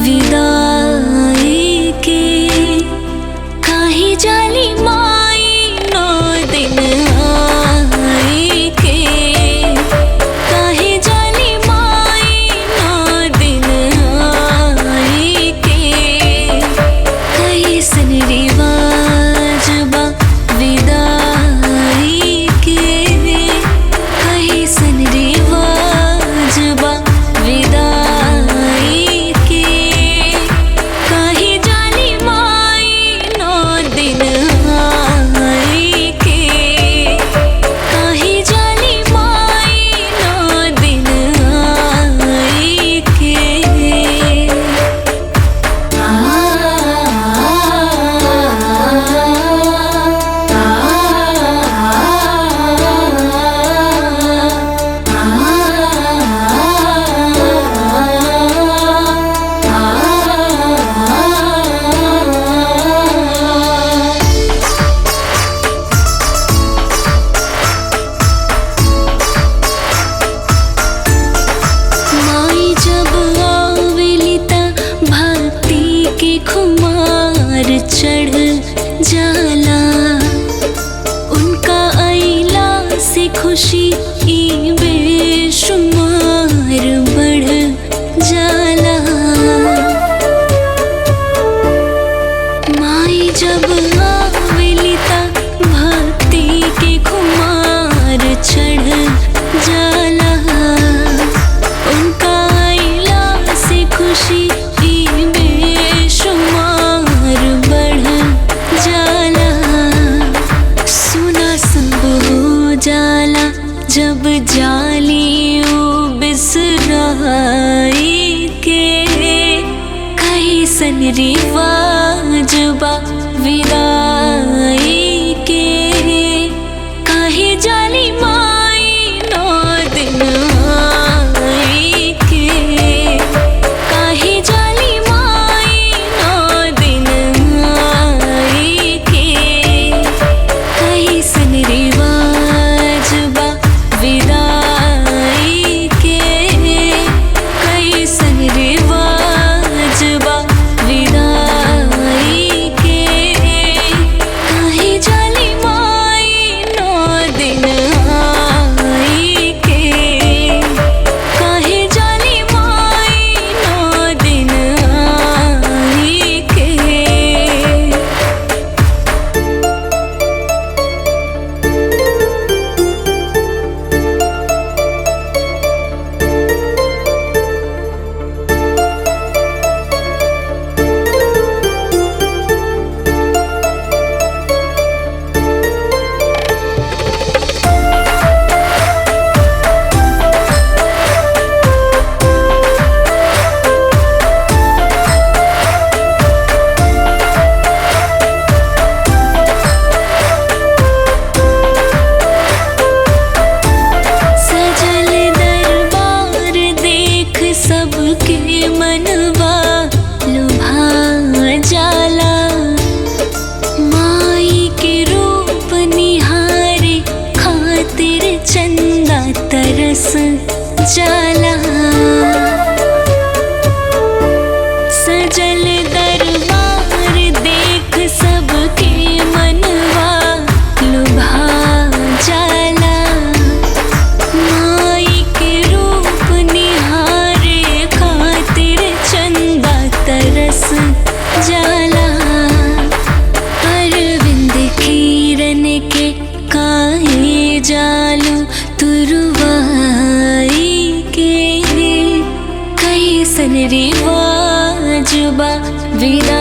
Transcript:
विदाई के काहे जाली माई नौ दिन आई के काहे जाली माई नौ दिन आई के कैसन रिवाज बा विदाई के कैसन रिवाज बा विदाई के काहे जाली माई नौ दिन आई के काहे जाली माई नौ दिन आई के माई जब आवेली ता भक्ति के खुमार चढ़ जाला उनका अइला से खुशी ई बेशुमार बढ़ जाला माई जब आवेली ता भक्ति के खुमार चढ़ जाला उनका अइला से खुशी ई बेशुमार बढ़ जाला सुना सब हो जाला जब जाली ओ बिसराई के कैसन रिवाज बा विदाई के काहे जाली माई नौ दिन आई के काहे जाली माई नौ दिन आई के कैसन रिवाज बा विदाई के कैसन रिवाज बा विदाई के काहे जाली माई नौ दिन आई के काहे जाली माई नौ दिन आई के सजल दरबार देख सबके मनवा लुभा जाला माई के रूप निहारे खातिर चंदा तरस जाला सजल दरबार देख सबके मनवा लुभा जाला माई के रूप निहारे खातिर चंदा तरस जाला अरविंद किरण के काहे जालू तुरवाई के कैसन रिवाज बा विदा